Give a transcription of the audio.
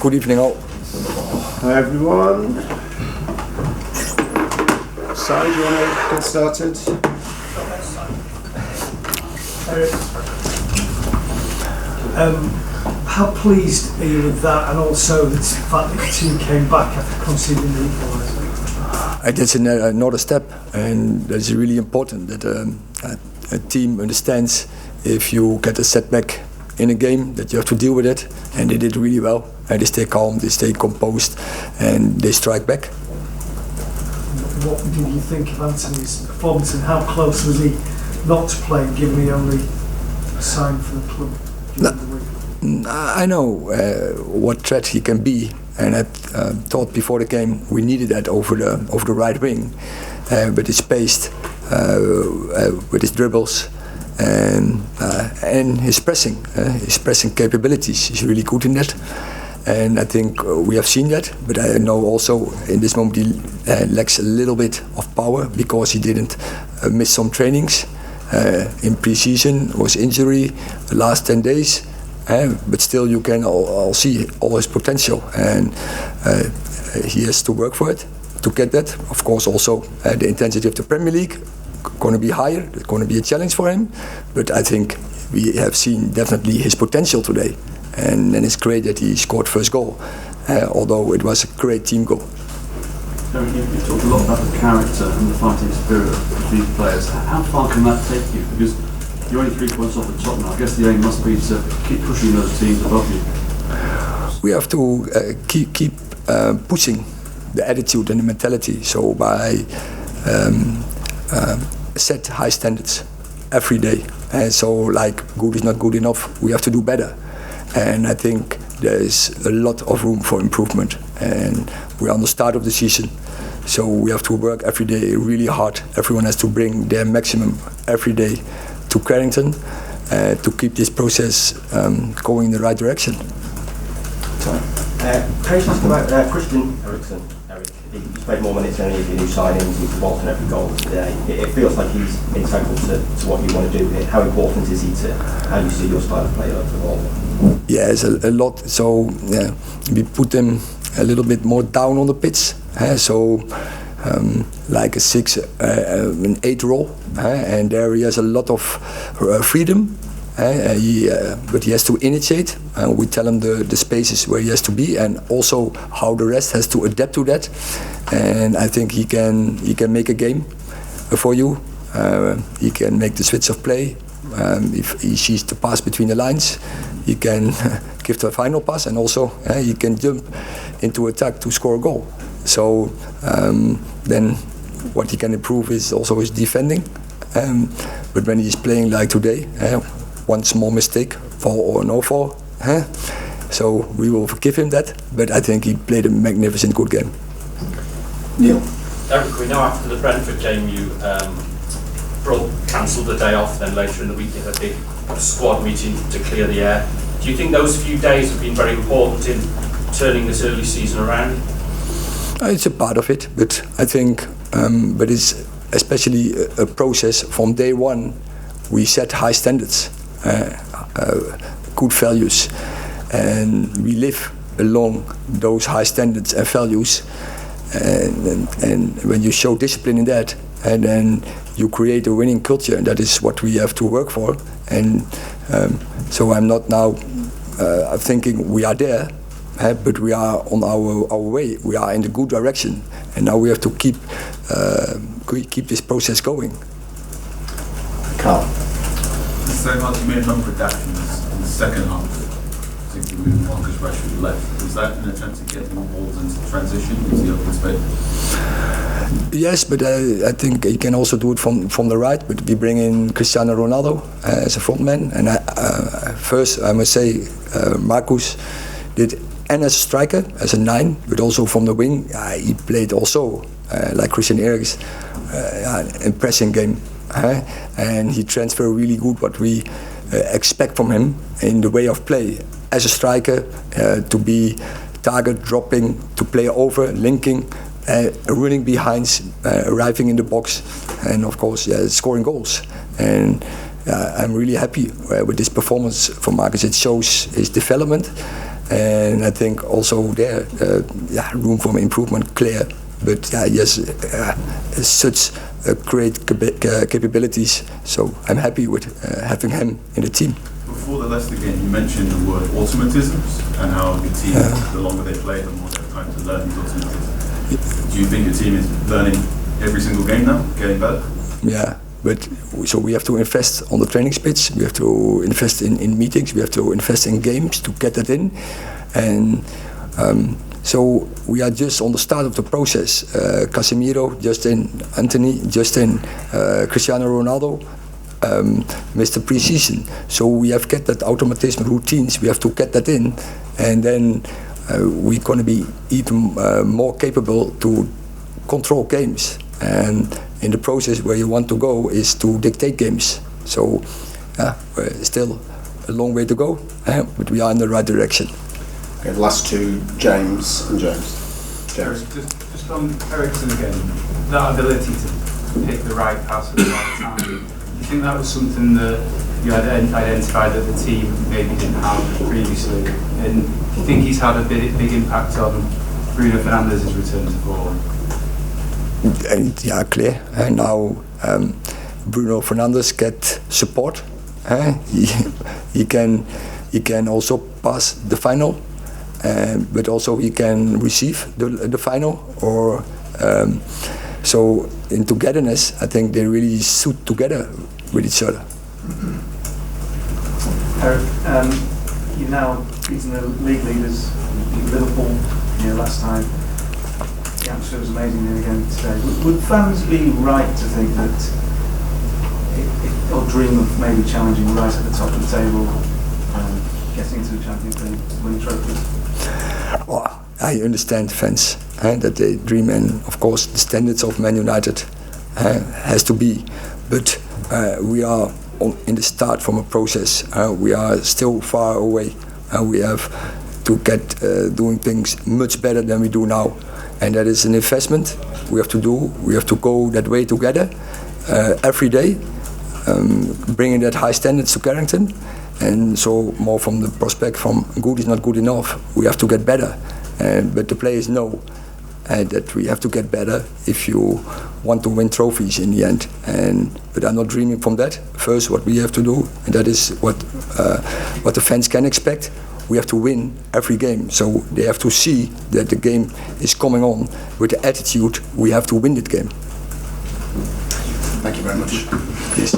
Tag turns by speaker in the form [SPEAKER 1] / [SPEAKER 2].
[SPEAKER 1] Good evening all.
[SPEAKER 2] Hi everyone. Si, do you want to get started?
[SPEAKER 3] Erik, how pleased are you with that, and also the fact that the team came back after conceding the equaliser?
[SPEAKER 1] That's another step, and that's really important that a team understands if you get a setback in a game that you have to deal with it, and they did really well. And they stay calm, they stay composed, and they strike back.
[SPEAKER 3] What did you think of Antony's performance, and how close was he not to play, given he only signed for the club during the week?
[SPEAKER 1] I know what threat he can be, and I thought before the game we needed that over the right wing, but he's spaced with his dribbles and his pressing capabilities. He's really good in that. And I think we have seen that, but I know also in this moment he lacks a little bit of power because he didn't miss some trainings. In pre-season was injury the last 10 days, but still you can all see all his potential, and he has to work for it to get that. Of course also the intensity of the Premier League going to be higher, it's going to be a challenge for him, but I think we have seen definitely his potential today. And then it's great that he scored first goal, although it was a great team goal.
[SPEAKER 4] Erik, you talked a lot about the character and the fighting spirit of these players. How far can that take you? Because you're only 3 points off the top now. I guess the aim must be to keep pushing those teams above you.
[SPEAKER 1] We have to keep pushing the attitude and the mentality. So by set high standards every day. And so like good is not good enough, we have to do better. And I think there is a lot of room for improvement, and we're on the start of the season, so we have to work every day really hard. Everyone has to bring their maximum every day to Carrington to keep this process going in the right direction.
[SPEAKER 5] Can I just ask about Christian Eriksen? Erik, he's played more minutes than any of your new signings, he's involved in every goal today. It feels like he's integral to what you want to do here. How important is he to how you see your style of play evolve?
[SPEAKER 1] Yeah, it's a lot. So yeah, we put them a little bit more down on the pitch. So like a 6, an 8 role, and there he has a lot of freedom. But he has to initiate. We tell him the spaces where he has to be, and also how the rest has to adapt to that. And I think he can make a game for you. He can make the switch of play. If he sees the pass between the lines, he can give the final pass, and also he can jump into attack to score a goal. So then what he can improve is also his defending. But when he's playing like today, one small mistake, fall or no fall, so we will forgive him that. But I think he played a magnificent good game.
[SPEAKER 5] Neil?
[SPEAKER 6] Erik, we know after the Brentford game you cancelled the day off, then later in the week you had a big squad meeting to clear the air. Do you think those few days have been very important in turning this early season around?
[SPEAKER 1] It's a part of it, but I think but it's especially a process from day one. We set high standards, good values, and we live along those high standards and values, and when you show discipline in that, and then you create a winning culture, and that is what we have to work for. And so I'm not now thinking we are there, but we are on our way. We are in the good direction, and now we have to keep this process going.
[SPEAKER 5] Carl?
[SPEAKER 7] So much, you made a number of adaptations in the second half, particularly with Marcus Rashford left. Was that an attempt to get him involved into transition into the open space?
[SPEAKER 1] Yes, but I think he can also do it from the right. But we bring in Cristiano Ronaldo as a frontman, and first I must say Marcus did, and as a striker, as a 9, but also from the wing, he played also like Christian Eriksen, in pressing game, and he transferred really good what we expect from him in the way of play as a striker, to be target dropping, to play over, linking, running behind, arriving in the box, and of course scoring goals. And I'm really happy with this performance from Marcus. It shows his development, and I think also there, room for improvement clear. But yes, such great capabilities. So I'm happy with having him in the team.
[SPEAKER 7] Before the Leicester game, you mentioned the word automatisms and how the team, the longer they play, the more they have time to learn these automatisms. Do you think your team is learning every single game now, getting better?
[SPEAKER 1] Yeah, but so we have to invest on the training pitch. We have to invest in meetings. We have to invest in games to get that in, and so we are just on the start of the process. Casemiro just in, Antony just in, Cristiano Ronaldo missed the pre-season. So we have get that automatism routines. We have to get that in, and then we're going to be even more capable to control games. And in the process where you want to go is to dictate games. So still a long way to go, but we are in the right direction.
[SPEAKER 2] Okay, the last two, James and James.
[SPEAKER 8] Just on Eriksen again, that ability to pick the right pass at the right time, do you think that was something that you had identified that the team maybe didn't have previously? And do you think he's had a big impact on Bruno Fernandes' return to form?
[SPEAKER 1] Yeah, clear. And now Bruno Fernandes get support. He can also pass the final, but also he can receive the final. Or so in togetherness, I think they really suit together with each other.
[SPEAKER 3] Eric, you've now beaten the league leaders, beat Liverpool last time. The atmosphere was amazing there again today. Would fans be right to think that, or dream of maybe challenging right at the top of the table, getting into the Champions League, winning trophies?
[SPEAKER 1] Well, I understand fans that they dream, and of course the standards of Man United has to be, but we are in the start from a process. We are still far away. We have to get doing things much better than we do now. And that is an investment we have to do. We have to go that way together every day, bringing that high standards to Carrington. And so more from the prospect from good is not good enough. We have to get better. But the players know that we have to get better if you want to win trophies in the end. But I'm not dreaming from that. First, what we have to do, and that is what the fans can expect. We have to win every game, so they have to see that the game is coming on with the attitude we have to win that game.
[SPEAKER 2] Thank you very much.
[SPEAKER 1] Yes.